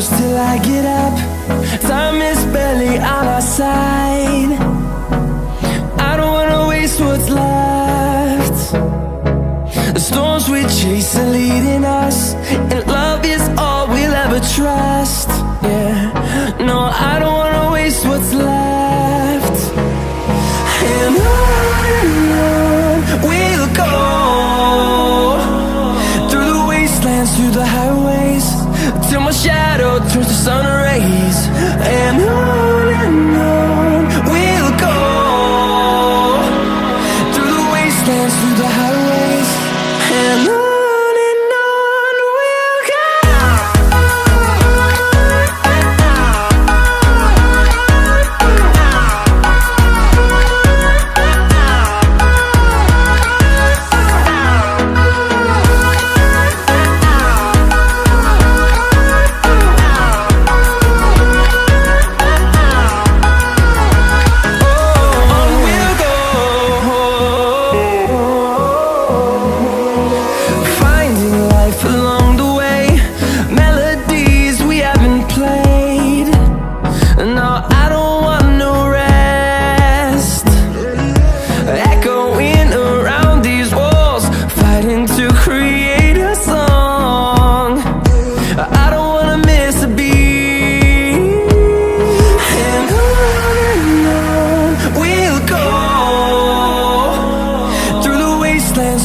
close till I get up. Time is barely on our side. I don't wanna waste what's left. The storms we chase are leading us, and love is all we'll ever trust. Yeah, no, I don't wanna waste what's left. And on we'll go, through the wastelands, through the highways, till my shadow turns to sun rays. And on we'll go, through the wastelands, through the highways, and on we'll go.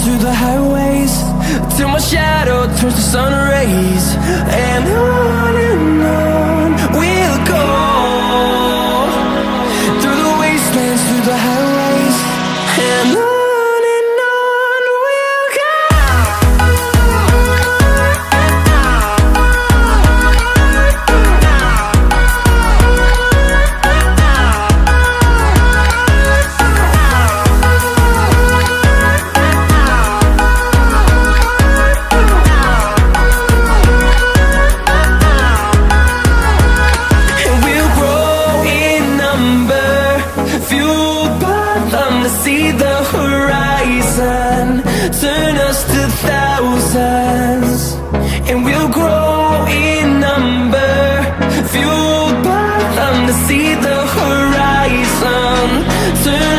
Through the highways, till my shadow turns to sun rays. And on we'll go, through the wastelands, through the highways, and on we'll go. See the horizon, turn us to thousands, and we'll grow in number, fueled by them. To see the horizon, turn